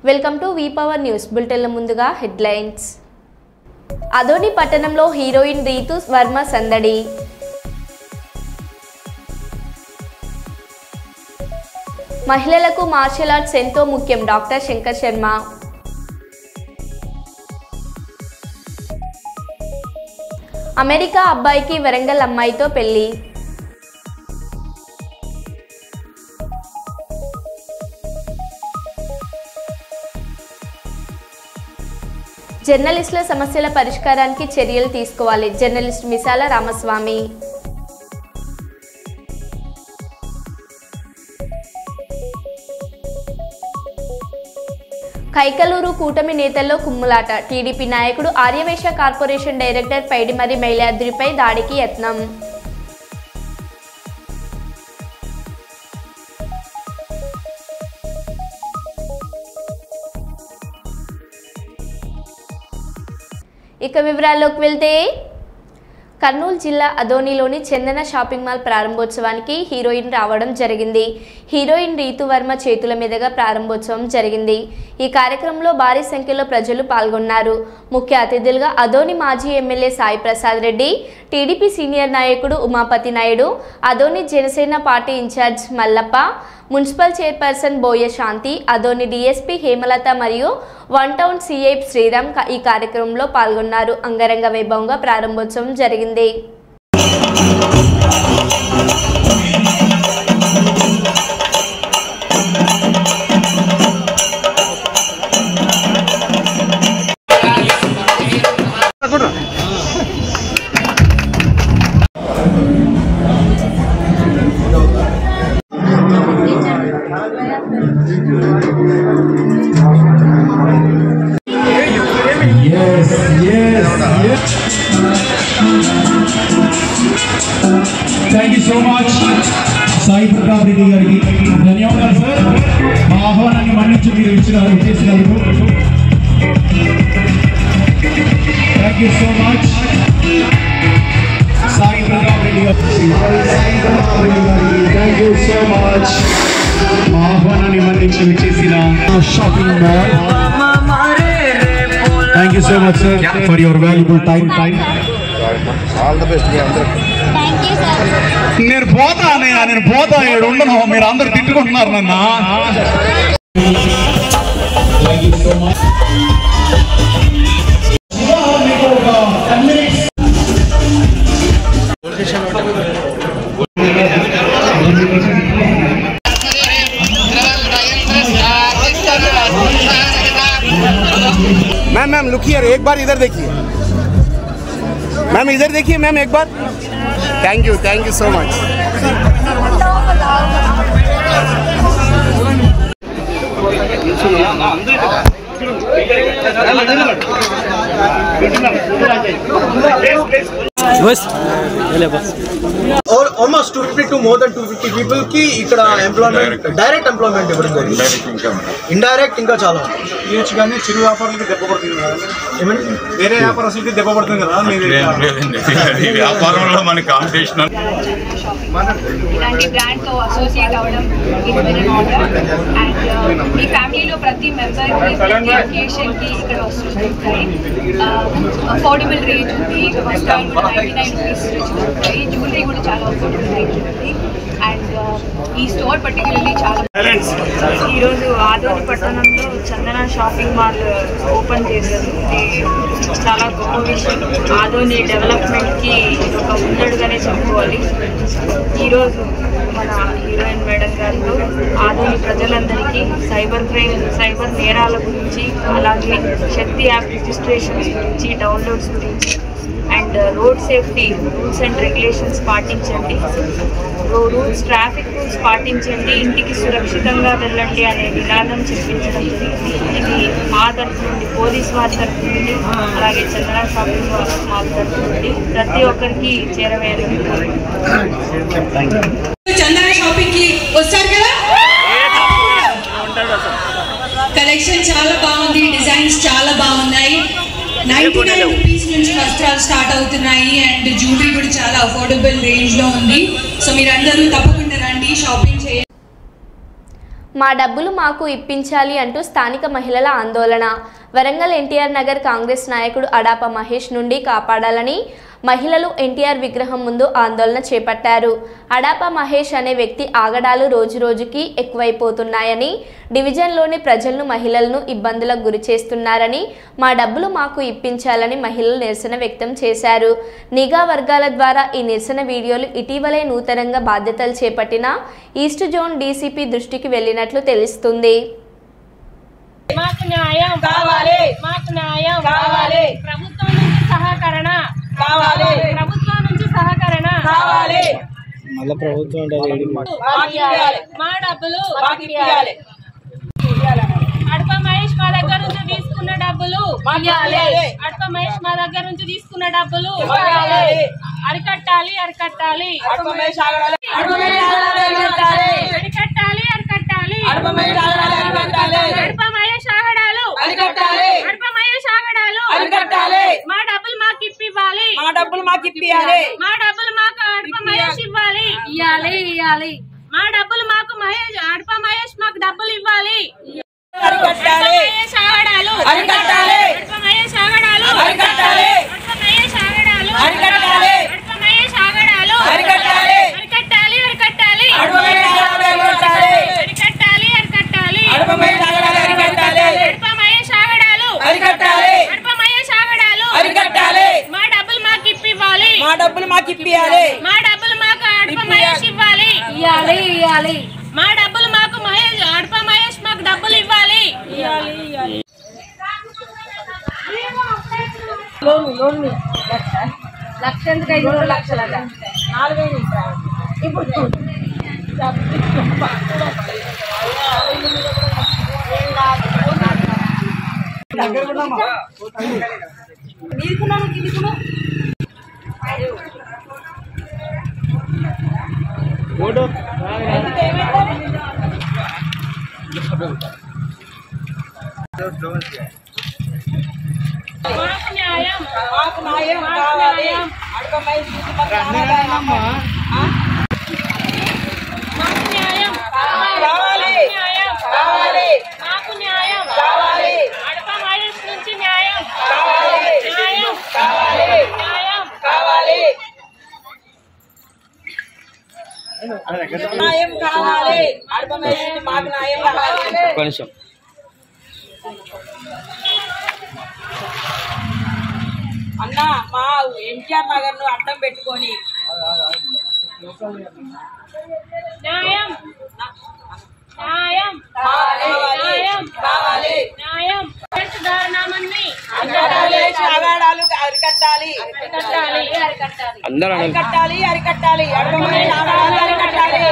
Welcome to V power news బులెటిన్ల ముందుగా headlines. Adoni పట్టణంలో హీరోయిన్ రీతు వర్మ సందడి. మహిళలకు మార్షల్ ఆర్ట్స్ ఎంతో ముఖ్యం డాక్టర్ శంకర్ శర్మ. అమెరికా అబ్బాయికి వరంగల్ అమ్మాయితో పెళ్లి. జర్నలిస్టుల సమస్యల పరిష్కారానికి చర్యలు తీసుకోవాలి జర్నలిస్ట్ మిసాల రామస్వామి. కైకలూరు కూటమి నేతల్లో కుమ్ములాట. టీడీపీ నాయకుడు ఆర్యవేశ కార్పొరేషన్ డైరెక్టర్ పైడిమర్రి మైలాద్రిపై దాడికి యత్నం. ఇక వివరాల్లోకి వెళ్తే కర్నూలు జిల్లా అదోనిలోని చందన షాపింగ్ మాల్ ప్రారంభోత్సవానికి హీరోయిన్ రావడం జరిగింది. హీరోయిన్ రీతు వర్మ చేతుల మీదుగా ప్రారంభోత్సవం జరిగింది. ఈ కార్యక్రమంలో భారీ సంఖ్యలో ప్రజలు పాల్గొన్నారు. ముఖ్య అతిథులుగా అదోని మాజీ MLA Sai Prasad Reddy, TDP senior నాయకుడు Umapathi Naidu, Adoni Janasena party incharge Mallappa, municipal chairperson Boya Shanthi, Adoni DSP Hemalatha మరియు వన్ టౌన్ సిఐ శ్రీరామ్ ఈ కార్యక్రమంలో పాల్గొన్నారు. అంగరంగ వైభవంగా ప్రారంభోత్సవం జరిగింది. Thank you so much, Sai Prataap Reddy గారికి ధన్యవాదాలు సార్. మా ఆహ్వానాన్ని మన్నించి మీరు ఇచ్చేసినందుకు thank you so much. Sai Pratap Reddy గారికి థ్యాంక్ యూ సో మచ్. మా ఆహ్వానాన్ని మన్నించి ఇచ్చేసిన shopping mall. Thank you so much sir for your valuable time. All the best. నేను పోతా ఇక్కడ ఉండను. మీరు అందరు తిట్టుకుంటున్నారు నన్న. मैम लुक हियर, एक बार इधर देखिए मैम, इधर देखिए मैम एक बार. Thank you so much. और almost 250 to more than 250 people की ఇక్కడ ఎంప్లాయ్మెంట్, డైరెక్ట్ ఎంప్లాయ్మెంట్ ఇవ్వడం జరిగింది. ఇండైరెక్ట్ ఇంకా చాలా ఈచ్ కానీ చిరు వ్యాపారులకి దెబ్బ పడుతుంది కదా, ఏమంటే వేరే వ్యాపారస్తులకి దెబ్బ పడుతుంది కదా. ఈ వ్యాపారంలో మన కాంపిటీషన్ ఇలాంటి బ్రాండ్తో అసోసియేట్ అవ్వడం ఇది వెరీ ఆనర్. అండ్ ఈ ఫ్యామిలీలో ప్రతి మెంబర్కి ప్రతి అకేషన్కి ఇక్కడ వస్తుంటాయి. అఫోర్డబుల్ రేంజ్ ఉంది. ఫస్ట్ టైం కూడా 99 రూపీస్ ఉంటాయి. జ్యువెలరీ కూడా చాలా అఫోర్డబుల్ రేంజ్ ఉంది. అండ్ ఈ స్టోర్ పర్టికులర్లీ చాలా. ఈరోజు ఆదోని పట్టణంలో చందన షాపింగ్ మాల్ ఓపెన్ చేశారు. ఇది చాలా గొప్ప విషయం. ఆదోని డెవలప్మెంట్కి ఒక ముందడుగానే చెప్పుకోవాలి. ఈరోజు మన హీరోయిన్ మేడం గారితో ఆదోని ప్రజలందరికీ సైబర్ నేరాల గురించి, అలాగే శక్తి యాప్ రిజిస్ట్రేషన్స్ గురించి, డౌన్లోడ్స్ గురించి, and road safety rules and regulations పాటించండి, ట్రాఫిక్ రూల్స్ పాటించండి, ఇంటికి సురక్షితంగా వెళ్ళండి అనే నినాదం చెప్పించడం జరిగింది. ఇది మా తరఫు నుండి, పోలీస్ వారి తరఫు నుండి, అలాగే చందన షాపింగ్ మాల్ తరఫు నుండి ప్రతి ఒక్కరికి చేరవేయాలని. చందన షాపింగ్ కి వస్తారు కదా, కలెక్షన్ చాలా బాగుంది, డిజైన్స్ చాలా బాగున్నాయి. 99 రూపీస్ నుంచి వస్త్రాలు స్టార్ట్ అవుతున్నాయి. అండ్ జ్యువెలరీ కూడా చాలా అఫోర్డబుల్ రేంజ్ లో ఉంది. సో మీరందరూ తప్పకుండా రండి, షాపింగ్ చేయండి. మా డబ్బులు మాకు ఇప్పించాలి అంటూ స్థానిక మహిళల ఆందోళన. వరంగల్ ఎన్టీఆర్ నగర్ కాంగ్రెస్ నాయకుడు అడాప మహేష్ నుండి కాపాడాలని మహిళలు ఎన్టీఆర్ విగ్రహం ముందు ఆందోళన చేపట్టారు. అడాప మహేష్ అనే వ్యక్తి ఆగడాలు రోజురోజుకి ఎక్కువైపోతున్నాయని, డివిజన్లోని ప్రజలను మహిళలను ఇబ్బందులకు గురి చేస్తున్నారని, మా డబ్బులు మాకు ఇప్పించాలని మహిళలు నిరసన వ్యక్తం చేశారు. నిఘా వర్గాల ద్వారా ఈ నిరసన వీడియోలు ఇటీవలే నూతనంగా బాధ్యతలు చేపట్టిన ఈస్ట్ జోన్ డీసీపీ దృష్టికి వెళ్లినట్లు తెలుస్తుంది. మాకు న్యాయం కావాలి, మాకు న్యాయం కావాలి, ప్రభుత్వం నుంచి సహకరణ కావాలి, ప్రభుత్వం నుంచి సహకరణ కావాలి, మళ్ళీ ప్రభుత్వం మా డబ్బులు అడప మహేష్ మా దగ్గర నుంచి తీసుకున్న డబ్బులు అడప మహేష్ మా దగ్గర నుంచి తీసుకున్న డబ్బులు అరికట్టాలి అరికట్టాలి అరికట్టాలి అరికట్టాలి అడప మహేష్ ఆగడాలు అడప మహేష్ ఆగడాలు మా డబ్బులు మాకు ఇప్పివ్వాలి, మా డబ్బులు మాకు ఇప్పియాలి, మా డబ్బులు మాకు అడప మహేష్ ఇవ్వాలి, ఇవ్వాలి మా డబ్బులు మాకు మహేష్ అడప మహేష్ మాకు డబ్బులు ఇవ్వాలి. అరికట్టాలి ఆగడాలు అరికట్టాలి అడప మహేష్ ఆగడాలు అరికట్టాలి అడప మహేష్ ఆగడాలు అరికట్టాలి అడప మహేష్ ఆగడాలు అరికట్టాలి అరికట్టాలి అరికట్టాలి అడప మహేష్ ఆగడాలు అరికట్టాలి అరికట్టాలి అడప మహేష్ ఆగడాలు అరికట్టాలి అడప మహేష్ ఆగడాలు అరికట్టాలి అడప మహేష్ ఆగడాలు అరికట్టాలి మా డబ్బులు మాకు ఇప్పివ్వాలి, మా డబ్బులు మాకు ఇప్పియాలి, మా డబ్బులు మాకు అడప మహేష్ ఇవ్వాలి, ఇవ్వాలి మా డబ్బులు మాకు మహేష్ అడప మహేష్ మాకు డబ్బులు ఇవ్వాలి. లక్ష ఎందుకు 5 లక్షల 4,000 ఇప్పుడు మాకు న్యాయం మాకు న్యాయం కావాలి, అడప మహేష్ మాకు న్యాయం కావాలి, న్యాయం కావాలి, మాకు న్యాయం కావాలి, అడప మహేష్ నుంచి న్యాయం కావాలి, న్యాయం కావాలి, న్యాయం కావాలి, న్యాయం కావాలి, అడప మహేష్ మాకు న్యాయం కావాలి. అన్న మా ఎన్టీఆర్ నగర్ ను అడ్డం పెట్టుకొని న్యాయం న్యాయం న్యాయం కావాలి, న్యాయం దారుణామన్ని ఆగాడాలు అరికట్టాలి, అరికట్టాలి, అరికట్టాలి, అడప మహేష్ ఆగాడాలు అరికట్టాలి.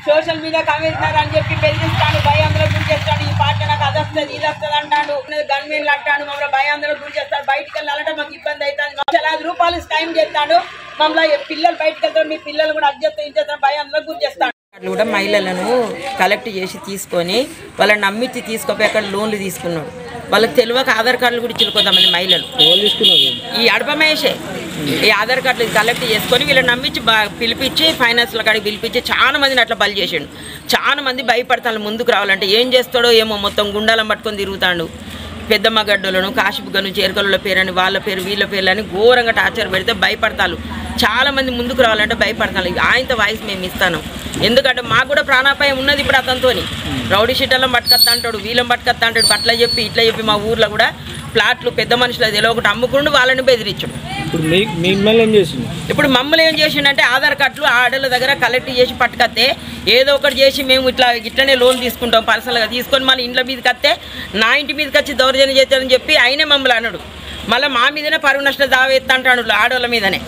సోషల్ మీడియా కమిషనర్ అని చెప్పి బెదిరిస్తాడు, భయాందోళన గురి చేస్తాడు. ఈ పార్టీ నాకు అది వస్తుంది ఇది వస్తుంది అంటాడు, గన్మెన్లు అంటాడు, మమ్మల్ని భయాందోళన గురి చేస్తాడు. బయటకు వెళ్ళాలంటే మాకు ఇబ్బంది అవుతుంది, 5 రూపాయలు టైం చేస్తాడు. మమ్మల్ని పిల్లలు బయటకు వెళ్తారు, మీ పిల్లలు కూడా అడ్జస్ట్ చేస్తాను, భయాందోళన గురి చేస్తాడు. కూడా మహిళలను కలెక్ట్ చేసి తీసుకొని వాళ్ళని నమ్మించి తీసుకుపోయి అక్కడ లోన్లు తీసుకున్నాడు. వాళ్ళకి తెలియక ఆధార్ కార్డులు కూడా ఇచ్చిన కొంతమంది మహిళలు ఈ అడప మహేషే ఈ ఆధార్ కార్డులు కలెక్ట్ చేసుకొని వీళ్ళని నమ్మించి పిలిపించి ఫైనాన్స్ల కాడికి పిలిపించి చాలా మందిని అట్లా బలి చేసాడు. చాలా మంది భయపడతాను ముందుకు రావాలంటే. ఏం చేస్తాడో ఏమో, మొత్తం గుండాలను పట్టుకొని తిరుగుతాడు. పెద్దమ్మ గడ్డలను కాశీపుగను చేరుకల పేరని వాళ్ళ పేరు వీళ్ళ పేర్లు అని ఘోరంగా టార్చర్ పెడితే భయపడతారు. చాలామంది ముందుకు రావాలంటే భయపడతారు. ఆయనతో వాయిస్ మేము ఇస్తాను, ఎందుకంటే మాకు కూడా ప్రాణాపాయం ఉన్నది. ఇప్పుడు అతనితో రౌడీ షీటర్లను పట్టుకొస్తా అంటాడు, వీళ్ళని పట్టుకొస్తా అంటాడు. అట్లా చెప్పి ఇట్లా చెప్పి మా ఊర్లో కూడా ప్లాట్లు పెద్ద మనుషులు అది ఒకటి అమ్ముకుంటూ వాళ్ళని బెదిరించాడు. ఇప్పుడు మమ్మల్ని ఏం చేసిండంటే ఆధార్ కార్డులు ఆడల దగ్గర కలెక్ట్ చేసి పట్టుకొస్తే ఏదో ఒకటి చేసి మేము ఇట్లనే లోన్ తీసుకుంటాం పర్సనల్గా తీసుకొని మళ్ళీ ఇంట్లో మీదకి వస్తే నా ఇంటి మీదకి వచ్చి దౌర్జన్యం చేస్తారని చెప్పి ఆయనే మమ్మల్ని అన్నాడు. మళ్ళీ మా మీదనే పరువు నష్ట దావా ఎత్తా అంటాడు ఆడవాళ్ళ మీదనే.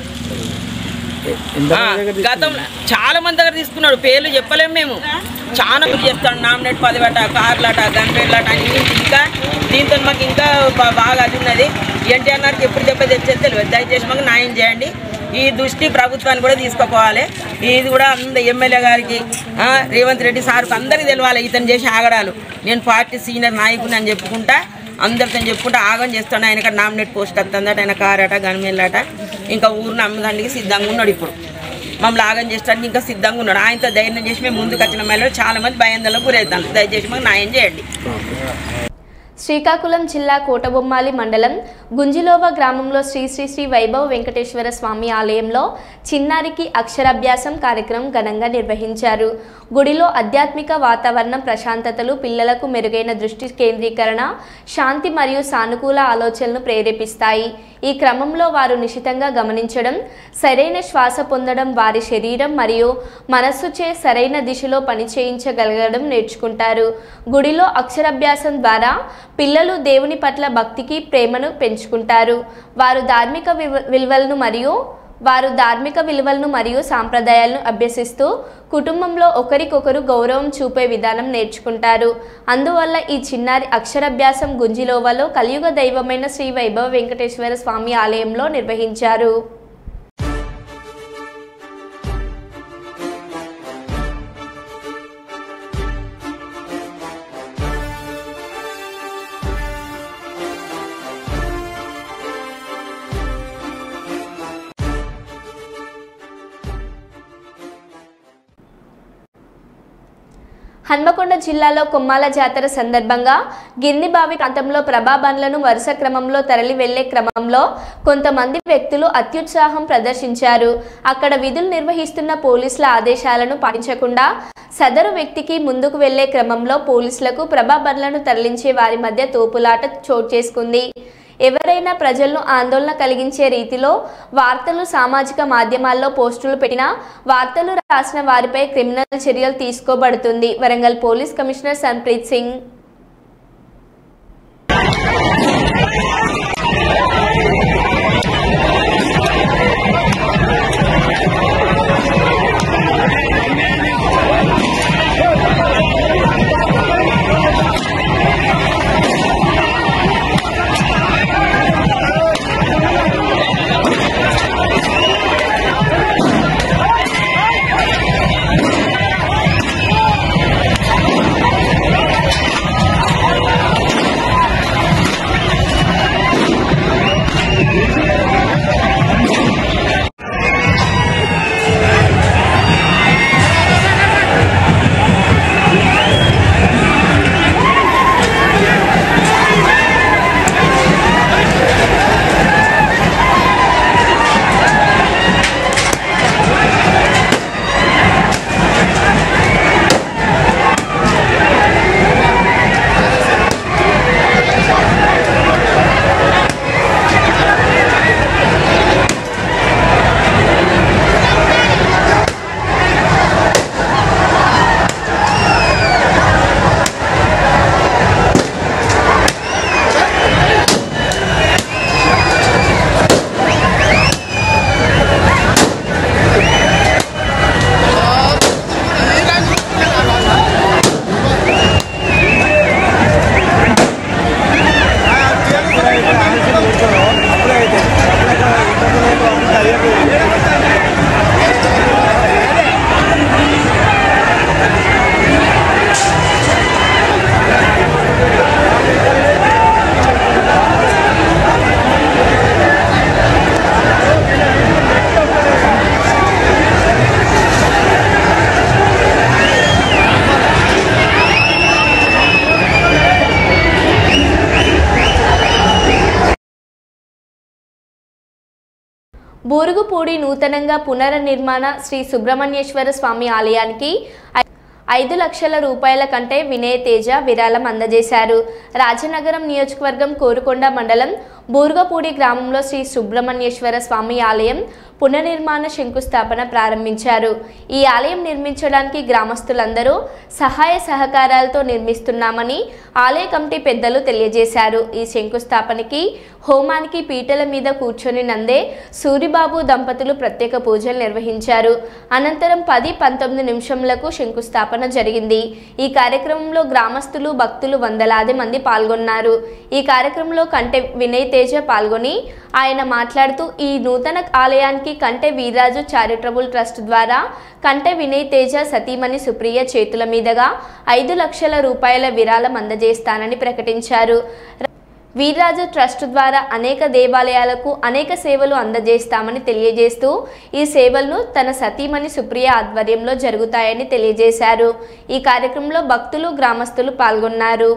గతంలో చాలా మంది దగ్గర తీసుకున్నాడు, పేర్లు చెప్పలేము మేము. చాలా చేస్తాడు, నామినేట్ 10 అట, కార్లట, గన్పేర్లట అన్ని. ఇంకా దీంతో మాకు ఇంకా బాగా అది ఉన్నది. ఎన్టీఆర్కి ఎప్పుడు చెప్పేది తెలియదు. దయచేసి మాకు న్యాయం చేయండి. ఈ దృష్టి ప్రభుత్వాన్ని కూడా తీసుకుపోవాలి. ఇది కూడా అందరు ఎమ్మెల్యే గారికి, రేవంత్ రెడ్డి సార్కు అందరికీ తెలవాలి ఇతను చేసి ఆగడాలు. నేను పార్టీ సీనియర్ నాయకుని అని చెప్పుకుంటా అందరితో చెప్పుకుంటా ఆగం చేస్తాడు. ఆయన నామినేట్ పోస్ట్ వస్తుందట, ఆయన కారట, గన్మేళ్ళట, ఇంకా ఊరిని అమ్మదానికి సిద్ధంగా ఉన్నాడు ఇప్పుడు. మమ్మల్ని ఆగం చేసడానికి ఇంకా సిద్ధంగా ఉన్నాడు. ఆయనతో ధైర్యం చేసి మేము ముందుకు వచ్చిన మహిళలు చాలా మంది భయాందోళనకు గురవుతాను. దయచేసి మాకు న్యాయం చేయండి. శ్రీకాకుళం జిల్లా కోటబొమ్మాలి మండలం గుంజిలోవ గ్రామంలో శ్రీ శ్రీ శ్రీ వైభవ వెంకటేశ్వర స్వామి ఆలయంలో చిన్నారికి అక్షరాభ్యాసం కార్యక్రమం ఘనంగా నిర్వహించారు. గుడిలో ఆధ్యాత్మిక వాతావరణం, ప్రశాంతతలు పిల్లలకు మెరుగైన దృష్టి కేంద్రీకరణ, శాంతి మరియు సానుకూల ఆలోచనలను ప్రేరేపిస్తాయి. ఈ క్రమంలో వారు నిశితంగా గమనించడం, సరైన శ్వాస పొందడం, వారి శరీరం మరియు మనస్సుచే సరైన దిశలో పనిచేయించగలగడం నేర్చుకుంటారు. గుడిలో అక్షరాభ్యాసం ద్వారా పిల్లలు దేవుని పట్ల భక్తికి, ప్రేమను పెంచుకుంటారు. వారు ధార్మిక విలువలను మరియు సాంప్రదాయాలను అభ్యసిస్తూ కుటుంబంలో ఒకరికొకరు గౌరవం చూపే విధానం నేర్చుకుంటారు. అందువల్ల ఈ చిన్నారి అక్షరాభ్యాసం గుంజిలోవలో కలియుగ దైవమైన శ్రీ వైభవ వెంకటేశ్వర స్వామి ఆలయంలో నిర్వహించారు. హన్మకొండ జిల్లాలో కొమ్మాల జాతర సందర్భంగా గిర్నిబావి ప్రాంతంలో ప్రభా బండ్లను వరుస క్రమంలో తరలి వెళ్లే క్రమంలో కొంతమంది వ్యక్తులు అత్యుత్సాహం ప్రదర్శించారు. అక్కడ విధులు నిర్వహిస్తున్న పోలీసుల ఆదేశాలను పాటించకుండా సదరు వ్యక్తికి ముందుకు వెళ్లే క్రమంలో పోలీసులకు ప్రభా బండ్లను తరలించే వారి మధ్య తోపులాట చోటు చేసుకుంది. ఎవరైనా ప్రజలను ఆందోళన కలిగించే రీతిలో వార్తలు, సామాజిక మాధ్యమాల్లో పోస్టులు పెట్టినా వార్తలు రాసిన వారిపై క్రిమినల్ చర్యలు తీసుకోబడుతుంది. వరంగల్ పోలీస్ కమిషనర్ సన్ప్రీత్ సింగ్ బూరుగుపూడి నూతనంగా పునర్నిర్మాణ శ్రీ సుబ్రహ్మణ్యేశ్వర స్వామి ఆలయానికి 5 లక్షల రూపాయల కంటే వినయ్ తేజ విరాళం అందజేశారు. రాజనగరం నియోజకవర్గం కోరుకొండ మండలం బూరుగుపూడి గ్రామంలో శ్రీ సుబ్రహ్మణ్యేశ్వర స్వామి ఆలయం పునర్నిర్మాణ శంకుస్థాపన ప్రారంభించారు. ఈ ఆలయం నిర్మించడానికి గ్రామస్తులందరూ సహాయ సహకారాలతో నిర్మిస్తున్నామని ఆలయ కమిటీ పెద్దలు తెలియజేశారు. ఈ శంకుస్థాపనకి హోమానికి పీటల మీద కూర్చొని నందే సూరిబాబు దంపతులు ప్రత్యేక పూజలు నిర్వహించారు. అనంతరం 10-19 నిమిషంలకు శంకుస్థాపన జరిగింది. ఈ కార్యక్రమంలో గ్రామస్తులు, భక్తులు వందలాది మంది పాల్గొన్నారు. ఈ కార్యక్రమంలో కంటె వినయ్ తేజ పాల్గొని ఆయన మాట్లాడుతూ ఈ నూతన ఆలయానికి కంటె వీర్రాజు చారిటబుల్ ట్రస్ట్ ద్వారా కంటె వినయ్ తేజ సతీమణి సుప్రియ చేతుల మీదుగా 5 లక్షల రూపాయల విరాళం అందజేస్తానని ప్రకటించారు. వీర్రాజు ట్రస్ట్ ద్వారా అనేక దేవాలయాలకు అనేక సేవలు అందజేస్తామని తెలియజేస్తూ ఈ సేవలను తన సతీమణి సుప్రియ ఆధ్వర్యంలో జరుగుతాయని తెలియజేశారు. ఈ కార్యక్రమంలో భక్తులు, గ్రామస్తులు పాల్గొన్నారు.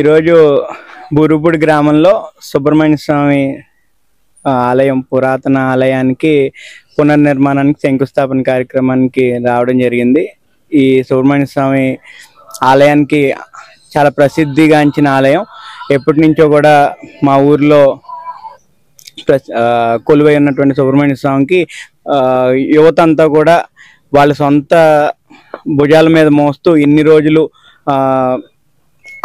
ఈరోజు బూరుపూడి గ్రామంలో సుబ్రహ్మణ్య స్వామి ఆలయం, పురాతన ఆలయానికి పునర్నిర్మాణానికి శంకుస్థాపన కార్యక్రమానికి రావడం జరిగింది. ఈ సుబ్రహ్మణ్య స్వామి ఆలయానికి చాలా ప్రసిద్ధిగాంచిన ఆలయం. ఎప్పటి నుంచో కూడా మా ఊర్లో కొలువై ఉన్నటువంటి సుబ్రహ్మణ్య స్వామికి యువత అంతా కూడా వాళ్ళ సొంత భుజాల మీద మోస్తూ ఇన్ని రోజులు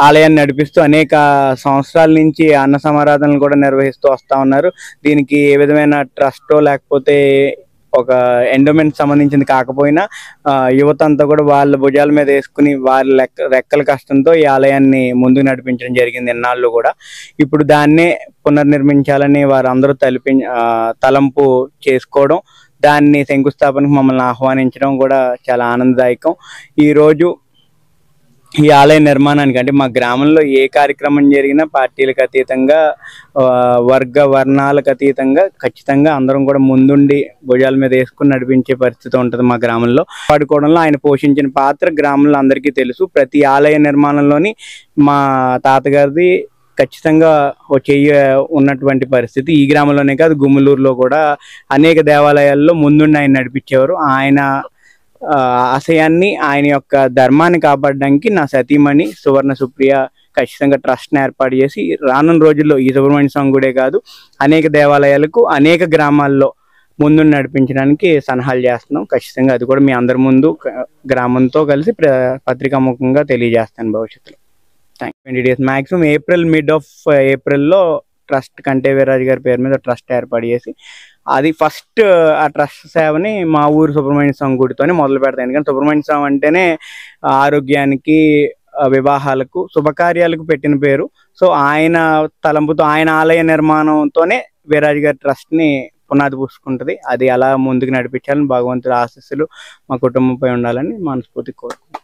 ఆలయాన్ని నడిపిస్తూ అనేక సంవత్సరాల నుంచి అన్న సమారాధనలు కూడా నిర్వహిస్తూ వస్తూ ఉన్నారు. దీనికి ఏ విధమైన ట్రస్టో లేకపోతే ఒక ఎండోమెంట్ సంబంధించింది కాకపోయినా యువత అంతా కూడా వాళ్ళ భుజాల మీద వేసుకుని వాళ్ళ రెక్కల కష్టంతో ఈ ఆలయాన్ని ముందుకు నడిపించడం జరిగింది ఎన్నాళ్ళు కూడా. ఇప్పుడు దాన్నే పునర్నిర్మించాలని వారందరూ తలంపు చేసుకోవడం, దాన్ని శంకుస్థాపనకు మమ్మల్ని ఆహ్వానించడం కూడా చాలా ఆనందదాయకం. ఈరోజు ఈ ఆలయ నిర్మాణానికి అంటే మా గ్రామంలో ఏ కార్యక్రమం జరిగినా పార్టీలకు అతీతంగా, వర్గ వర్ణాలకు అతీతంగా ఖచ్చితంగా అందరం కూడా ముందుండి భుజాల మీద వేసుకుని నడిపించే పరిస్థితి ఉంటుంది మా గ్రామంలో. పాడుకోవడంలో ఆయన పోషించిన పాత్ర గ్రామంలో అందరికీ తెలుసు. ప్రతి ఆలయ నిర్మాణంలోని మా తాతగారిది ఖచ్చితంగా ఓ చెయ్యి ఉన్నటువంటి పరిస్థితి. ఈ గ్రామంలోనే కాదు, గుమ్మలూరులో కూడా అనేక దేవాలయాల్లో ముందుండి ఆయన నడిపించేవారు. ఆయన ఆశయాన్ని, ఆయన యొక్క ధర్మాన్ని కాపాడడానికి నా సతీమణి సువర్ణ సుప్రియ ఖచ్చితంగా ట్రస్ట్ని ఏర్పాటు చేసి రానున్న రోజుల్లో ఈ సుబ్రహ్మణ్య స్వామి గుడే కాదు అనేక దేవాలయాలకు అనేక గ్రామాల్లో ముందు నడిపించడానికి సలహాలు చేస్తున్నాం. ఖచ్చితంగా అది కూడా మీ అందరి ముందు గ్రామంతో కలిసి పత్రికాముఖంగా తెలియజేస్తాను భవిష్యత్తులో. 20 days మ్యాక్సిమం మిడ్ ఆఫ్ ఏప్రిల్లో ట్రస్ట్ కంటే వీర్రాజు గారి పేరు మీద ట్రస్ట్ ఏర్పాటు చేసి అది ఫస్ట్ ఆ ట్రస్ట్ సేవని మా ఊరు సుబ్రహ్మణ్య స్వామి గుడితోనే మొదలు పెడతాను. ఎందుకంటే సుబ్రహ్మణ్య స్వామి అంటేనే ఆరోగ్యానికి, వివాహాలకు, శుభకార్యాలకు పెట్టిన పేరు. సో ఆయన తలంపుతో, ఆయన ఆలయ నిర్మాణంతోనే వీర్రాజు గారి ట్రస్ట్ని పునాది పూసుకుంటుంది. అది అలా ముందుకు నడిపించాలని భగవంతుడి ఆశీస్సులు మా కుటుంబంపై ఉండాలని మనస్ఫూర్తి కోరుకుంటున్నాను.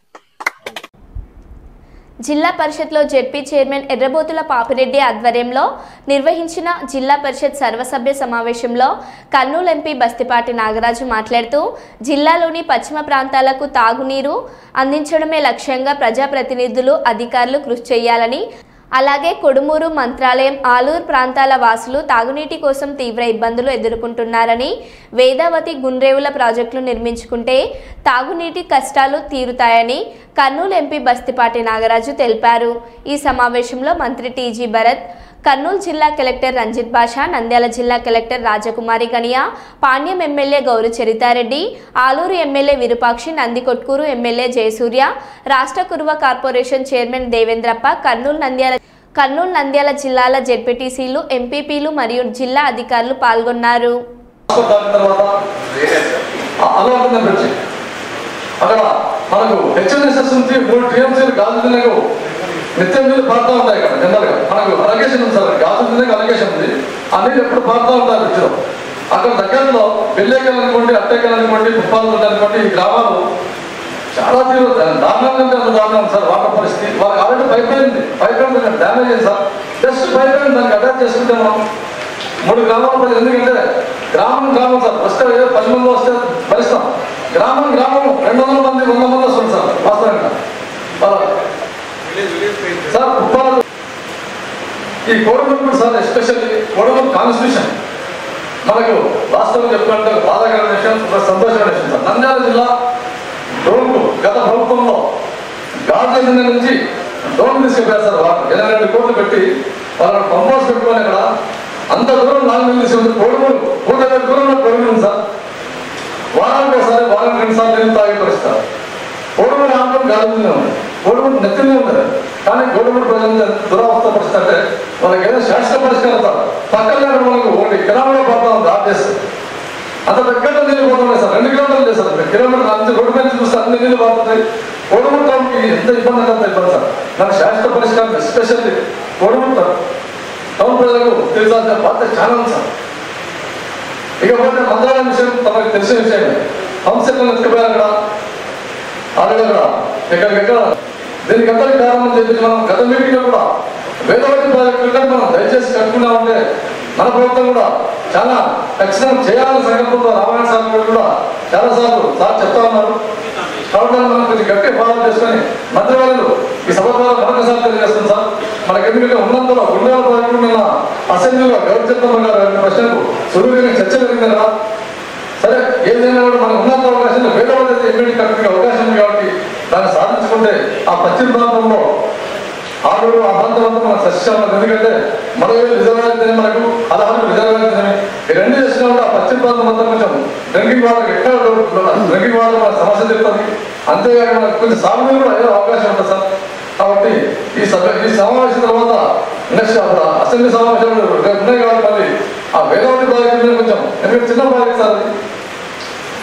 జిల్లా పరిషత్లో జెడ్పీ చైర్మన్ ఎర్రబోతుల పాపిరెడ్డి ఆధ్వర్యంలో నిర్వహించిన జిల్లా పరిషత్ సర్వసభ్య సమావేశంలో కర్నూలు ఎంపీ బస్తిపాటి నాగరాజు మాట్లాడుతూ జిల్లాలోని పశ్చిమ ప్రాంతాలకు తాగునీరు అందించడమే లక్ష్యంగా ప్రజాప్రతినిధులు, అధికారులు కృషి చేయాలని, అలాగే కొడుమూరు, మంత్రాలయం, ఆలూరు ప్రాంతాల వాసులు తాగునీటి కోసం తీవ్ర ఇబ్బందులు ఎదుర్కొంటున్నారని, వేదావతి, గుండ్రేవుల ప్రాజెక్టులు నిర్మించుకుంటే తాగునీటి కష్టాలు తీరుతాయని కర్నూలు ఎంపీ బస్తిపాటి నాగరాజు తెలిపారు. ఈ సమావేశంలో మంత్రి టీజీ భరత్, కర్నూలు జిల్లా కలెక్టర్ రంజిత్ బాషా, నంద్యాల జిల్లా collector Rajakumari Ganiya, Panyam MLA Gowru Charitha Reddy, Alur MLA Virupakshi, Nandikotkur MLA Jayasurya, రాష్ట్ర కురువ కార్పొరేషన్ చైర్మన్ దేవేంద్రప్ప, కర్నూలు నంద్యాల జిల్లాల జెడ్పీటీసీలు, ఎంపీపీలు మరియు జిల్లా అధికారులు పాల్గొన్నారు. అక్కడ మనకు హెచ్ఎన్ఎస్ఎస్ నుంచి 3 టీఎంసీలు గాజు దినకు నిత్యం నీళ్ళు పారుతూ ఉంటాయి కదా. జనరల్గా మనకు అలొకేషన్ ఉంది సార్, గాజు దినకు అలొకేషన్ ఉంది. ఆ నీళ్ళు ఎప్పుడు పారుతూ ఉంటాయి పిచ్చిలో. అక్కడ దగ్గరలో పెళ్ళేకలు అనుకోండి, అట్టేకలు అనుకోండి, పుప్పాలు అనుకోండి, ఈ గ్రామాలు చాలా తీవ్ర దారుణంగా అంటే అంత దారుణం సార్ వాటర్ పరిస్థితి. వాళ్ళకి ఆల్రెడీ పైప్ లైన్ డ్యామేజ్ అయింది సార్. జస్ట్ పైప్ లైన్ దానికి అటాచ్ చేసుకుంటే మనం 3 గ్రామాల ప్రజలు. ఎందుకంటే గ్రామం సార్ వస్తే 10 మంది వస్తే భరిస్తాం. గ్రామం 200 మంది 100 మంది వస్తుంది సార్ వాస్తవంగా. సార్ ఉప్పాల ఈ Kodumur sir especially Kodumur constitution మనకు వాస్తవం చెప్పుకుంటే బాధాకరమైన విషయం, సంతోషమైన విషయం సార్. నంద్యాల జిల్లా డోన్కు గత ప్రభుత్వంలో గార్డెన్ నుంచి డోన్ తీసుకెళ్ళారు సార్. వాళ్ళు 22 కోట్లు పెట్టి వాళ్ళని కంపోజ్ పెట్టుకొని అక్కడ అంత దూరం 4 నెలలు తీసుకుంది. కోడమూరు 150 దూరంలో కోడమూరు సార్. వారానికి ఒకసారి 2 సార్లు నీళ్ళు తాగి పరిస్తారు. కోడమూరు ఆంధ్రం గాలినే ఉంది, కోడమూరు నెత్తినే ఉంది. కానీ కోడమూరు ప్రజలు దురవస్థ పరిస్థితి అంటే వాళ్ళకి ఏదో శాశ్వత పరిష్కారం సార్. పక్కన మనకు 1 కిలోమీటర్ పడతా ఉంది ఆర్టీఎస్. అంత దగ్గరలో నీళ్ళు పోతున్నాయి సార్. 2 కిలోమీటర్లు లేదు సార్. కిలోమీటర్ అంత రోడ్డు మీద చూస్తే అన్ని నీళ్ళు పడుతున్నాయి. కోడమూరు టౌన్కి ఎంత ఇబ్బంది అంటే అంత ఇబ్బంది సార్. నాకు శాశ్వత పరిష్కారం ఎస్పెషల్లీ కోడమూరు టౌన్ ప్రజలకు తెలిసాల్సిన బాధ్యత చాలా ఉంది సార్. ఇకపోతే మంత్రాలయం విషయం తమకు తెలిసిన విషయమే. హంసలను ఎత్తుకుపోయారు అక్కడ ఎక్కడికెక్కడ. దీనికి అందరికీ కారణం చెప్పి మనం గత మీటింగ్లో కూడా వేదవతి ప్రాజెక్టు మనం దయచేసి కట్టుకున్నామంటే మన ప్రభుత్వం కూడా చాలా ఖచ్చితంగా చేయాలని సంకల్పంలో రామాయణ సార్ కూడా చాలాసార్లు సార్ చెప్తా ఉన్నారు. కాబట్టి మనం కొంచెం గట్టి ఫాలో చేసుకొని మంత్రివర్యులు ఈ సభ ద్వారా మరొకసారి తెలియజేస్తుంది సార్. మనకి ఎందుకంటే ఉన్నంతలో గుండెల ప్రాజెక్టు నిన్న అసెంబ్లీలో గౌరవ గారు ప్రశ్నకు సుదీర్ఘంగా చర్చ జరిగింది కదా. సరే ఏదైనా కూడా మనకు ఉన్నంత అవకాశంలో వేదవతి అయితే ఇమ్మీడియట్ కరెక్ట్గా అవకాశం ఉంది కాబట్టి దాన్ని సాధించుకుంటే ఆ పశ్చిమ ప్రాంతంలో ఆడూరు ఆ ప్రాంతం అంతా మనకు సస్యశాలం. ఎందుకంటే మరో రిజర్వాయర్ మనకు 16 రిజర్వాయర్ ఈ 2 చేసినా కూడా ఆ పశ్చిమ ప్రాంతం అంతా కొంచెం డ్రింకింగ్ వాటర్ ఎక్కడ డ్రింకింగ్ వాటర్ మన సమస్య చెప్తుంది. అంతేగాక మనకు కొంచెం సాగునీరు కూడా అయ్యే అవకాశం ఉంటుంది సార్. కాబట్టి ఈ సమావేశం తర్వాత నెక్స్ట్ అసెంబ్లీ సమావేశాలు ఉన్నాయి కాబట్టి మళ్ళీ ఆ వేదవతి ప్రాజెక్టు కొంచెం ఎందుకంటే చిన్న ప్రాజెక్ట్ సార్ అది.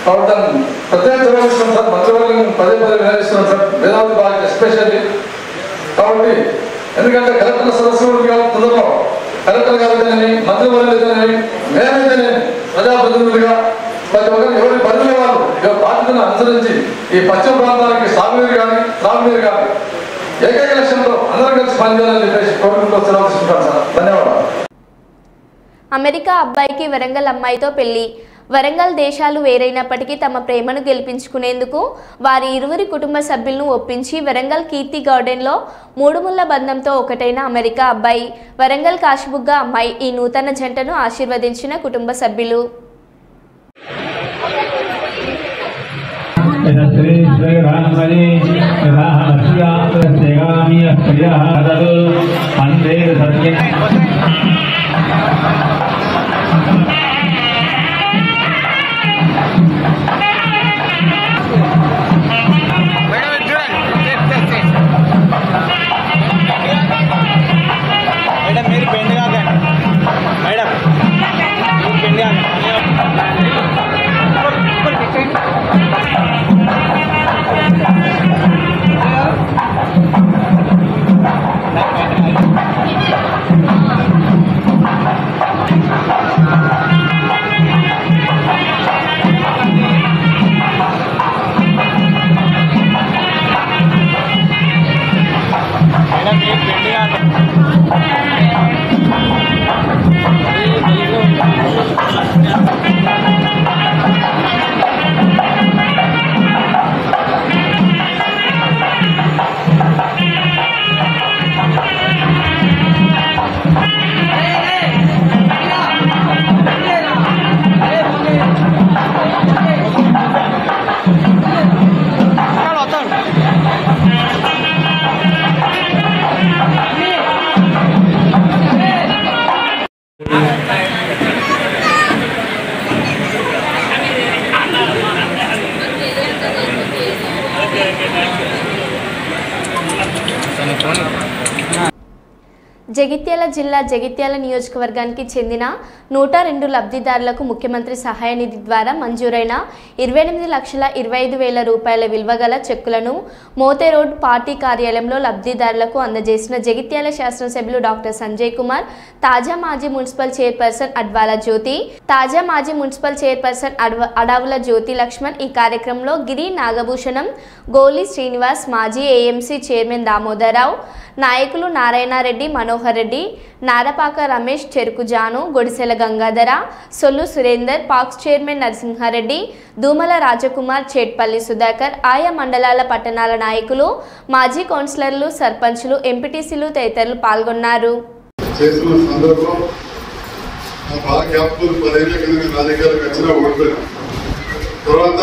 కాబట్టి దాన్ని ప్రత్యేక చర్య తీసుకున్నాం సార్. మంత్రివర్గం పదే వినియోగిస్తున్నాం సార్ వేదవతి ప్రాజెక్ట్ ఎస్పెషల్లీ. కాబట్టి ఎందుకంటే కలెక్టర్ సదస్సు తొందరలో కలెక్టర్ గారితేనే మంత్రివర్యులైతేనే మేమైతేనే ప్రజాప్రతినిధులుగా ప్రతి ఒక్కరు ఎవరి పరిధిలో వాళ్ళు బాధ్యతను అనుసరించి ఈ పశ్చిమ ప్రాంతానికి సాగునీరు కానీ త్రాగునీరు కానీ ఏకైక లక్ష్యంతో అందరూ కలిసి పనిచేయాలని చెప్పేసి కోరుకుంటూ సెలవు తీసుకుంటాను సార్. ధన్యవాదాలు. అమెరికా అబ్బాయికి వరంగల్ అమ్మాయితో పెళ్లి. వరంగల్ దేశాలు వేరైనప్పటికీ తమ ప్రేమను గెలిపించుకునేందుకు వారి ఇరువురి కుటుంబ సభ్యులను ఒప్పించి వరంగల్ కీర్తి గార్డెన్లో 3 ముళ్ల బంధంతో ఒకటైన అమెరికా అబ్బాయి, వరంగల్ కాశీబుగ్గ అమ్మాయి ఈ నూతన జంటను ఆశీర్వదించిన కుటుంబ సభ్యులు. జగిత్యాల జిల్లా జగిత్యాల నియోజకవర్గానికి చెందిన 102 లబ్ధిదారులకు ముఖ్యమంత్రి సహాయ నిధి ద్వారా మంజూరైన 28,25,000 రూపాయల విలువ గల చెక్కులను మోతే రోడ్ పార్టీ కార్యాలయంలో లబ్ధిదారులకు అందజేసిన జగిత్యాల శాసనసభ్యులు డాక్టర్ సంజయ్ కుమార్, తాజా మాజీ మున్సిపల్ చైర్పర్సన్ అడ్వాల జ్యోతి, తాజా మాజీ మున్సిపల్ చైర్పర్సన్ అడావుల జ్యోతి లక్ష్మణ్. ఈ కార్యక్రమంలో గిరి నాగభూషణం, గోలి శ్రీనివాస్, మాజీ ఏఎంసీ చైర్మన్ దామోదరరావు, నాయకులు నారాయణరెడ్డి, మనోహర్ రెడ్డి, నారపాక రమేష్, చెరుకు జాను, గొడిసెల గంగాధర, సొల్లు సురేందర్, పాక్స్ చైర్మన్ నరసింహారెడ్డి, దూమల రాజకుమార్, చేట్పల్లి సుధాకర్, ఆయా మండలాల పట్టణాల నాయకులు, మాజీ కౌన్సిలర్లు, సర్పంచ్లు, ఎంపీటీసీలు తదితరులు పాల్గొన్నారు. తర్వాత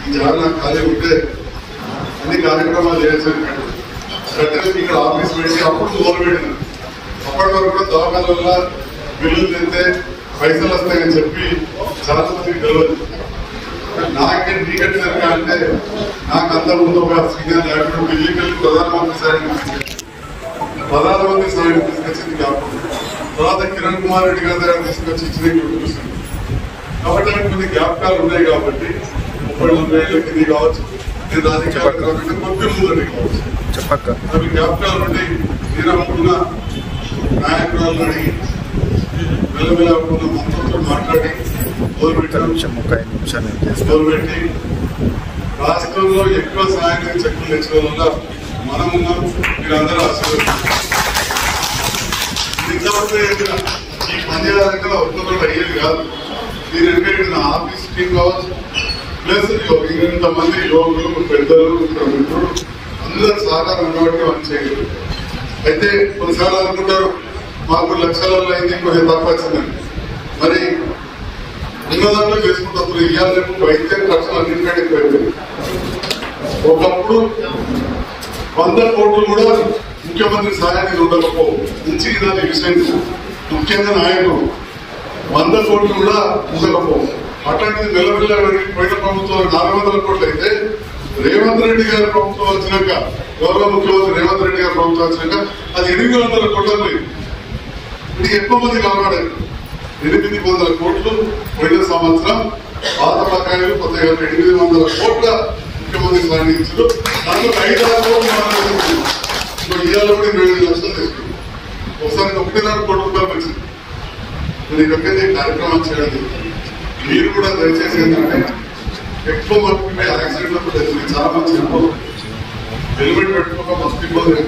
ఈ జానా ఖాళీ ఉంటే అన్ని కార్యక్రమాలు చేయాల్సింది ఇక్కడ ఆఫీస్ పెట్టి అప్పుడు మొదలుపెట్టింది. అప్పటి వరకు కూడా దవాఖాన వల్ల బిల్లులు తింటే పైసలు వస్తాయని చెప్పి చాలా మందికి తెలియదు. నాకే టికెట్ అంటే నాకు అంత ముందు ఒక సీనియర్ డాక్టర్ ఢిల్లీకి వెళ్ళి ప్రధానమంత్రి సాయం తీసుకొచ్చింది కాకుండా తర్వాత కిరణ్ కుమార్ రెడ్డి గారి దగ్గర తీసుకొచ్చి ఇచ్చింది చూస్తుంది. కాబట్టి కొన్ని జ్ఞాపకాలు ఉన్నాయి కాబట్టి 30-40 ఏళ్ళ కింది కావచ్చు, నేను రాజకీయాలు కాకుండా కొద్ది ముందు కావచ్చు, అవి జ్ఞాపకాలు నుండి నీరమ్ముకున్న నాయకురాలను అడిగి వెల్లవెల్లకున్న మంత్రులతో మాట్లాడి మొదలుపెట్టి రాష్ట్రంలో ఎక్కువ సాయం చెక్కులు తెచ్చడం వల్ల మనం ఉన్నాం. మీరందరూ ఆశీర్వదించారు. ఈ పంచాయతీలో ఒక్కొక్కరు అయ్యేది కాదు. మీరు ఎందుకంటే నా ఆఫీస్ టీం కావచ్చు, ప్లస్ ఇంతమంది యువకులు, పెద్దలు, మిత్రులు అందరూ సహకారం కాబట్టి మనం చేయగలరు. అయితే కొన్నిసార్లు అనుకుంటారు మాకు లక్షలలో అయింది, కొంచెం తక్కువ వచ్చిందని. మరి ఉన్నదాంట్లో చేసుకుంటారు. ఇవాళ రేపు వైద్యం ఖర్చులు అన్నింటికంటే ఎక్కువైపోయింది. ఒకప్పుడు 100 కోట్లు కూడా ముఖ్యమంత్రి సహాయానికి ఉండకపోవు. నుంచి దాని విషయం ముఖ్యంగా నాయకులు 100 కోట్లు కూడా ఉండకపోవు. అట్లాంటిది మెల్లమెల్ల పోయిన ప్రభుత్వం 400 కోట్లు అయితే రేవంత్ రెడ్డి గారి ప్రభుత్వం వచ్చినాక, గౌరవ ముఖ్యమంత్రి రేవంత్ రెడ్డి గారి ప్రభుత్వం వచ్చినాక అది 800 కోట్లు లేదు. ఇది ఎక్కువ మంది కాపాడారు. 800 కోట్లు పోయిన సంవత్సరం, పాత బకాయిలు కొత్తగా 800 కోట్ల ముఖ్యమంత్రి సాధించారు. దాంట్లో 5-6 కోట్లు ఇవాళ కూడా 25 లక్షలు తీసుకున్నాం. ఒకసారి 1.5 కోట్ల రూపాయలు వచ్చింది. మరి ఇక్కడికైతే కార్యక్రమం చేయాలి. మీరు కూడా దయచేసి ఏంటంటే ఎక్కువ మంది యాక్సిడెంట్ చాలా మంది చెప్పారు. హెల్మెట్ పెట్టుకోక మస్తు ఇబ్బంది.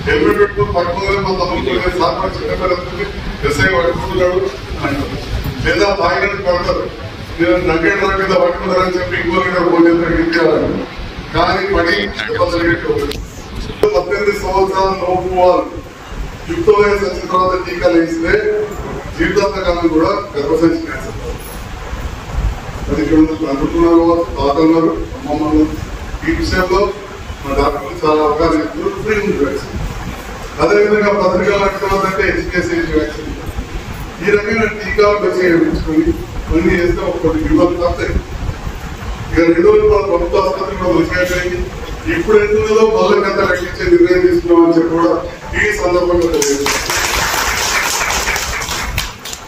హెల్మెట్ పెట్టుకుని పట్టుకోగానే మా తమ్ముడు సార్ చిన్నపిల్లలు ఎస్ఐ పట్టుకుంటున్నాడు లేదా తాగినట్టు పడతారు. నేను నగ్గేట కింద పట్టుకున్నారని చెప్పి ఇంకో ఫోన్ చేస్తారు. కానీ పడి 18 సంవత్సరాల లోపు వాళ్ళు యుక్త వయసు వచ్చిన తర్వాత టీకాలు వేస్తే జీవితాంతకాలం కూడా గర్భసంచి క్యాన్సర్. అది ఇక్కడ అనుకున్నారు, తాతన్నారు, అమ్మమ్మలు. ఈ విషయంలో మా డాక్టర్లు చాలా అవగాహన ఇస్తున్నారు. Free vaccine. అదేవిధంగా పత్రికలు అంటే ఎడ్యుకేషన్ వ్యాక్సిన్. ఈ రకమైన టీకాలు వేయించుకొని అన్ని చేస్తే ఒకటి విలువలు తప్పాయి. ఇక 2 రోజులు ప్రభుత్వ ఆసుపత్రి కూడా మంచిగా ఇప్పుడు ఎందులో మళ్ళీ కథ రక్షించే నిర్ణయం తీసుకున్నామని చెప్పి కూడా ఈ సందర్భంగా తెలియజేస్తారు.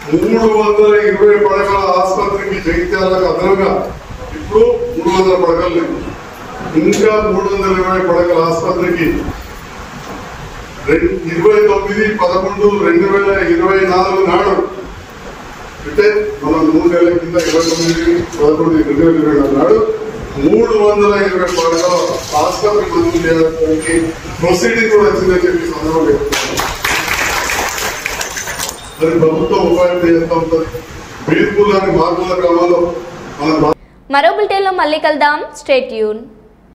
320 పడకల ఆసుపత్రికి జగిత్యాలకు అదనంగా ఇప్పుడు 300 పడకలు లేవు. ఇంకా 320 పడకల ఆసుపత్రికి 29/11/2024 నాడు అంటే మనం 3 నెలల కింద 29/11/2024 నాడు 320 పడకల ఆసుపత్రి మంజూరు చేయడానికి ప్రొసీడింగ్ కూడా వచ్చిందని చెప్పి సందర్భంగా మరి ప్రభుత్వం ఉపాయం చేస్తూ ఉంటుంది. బీర్పూర్ లాంటి మార్పుల క్రమంలో మనం మరో బులెటిన్లో మళ్ళీ కలుద్దాం. Stay tune.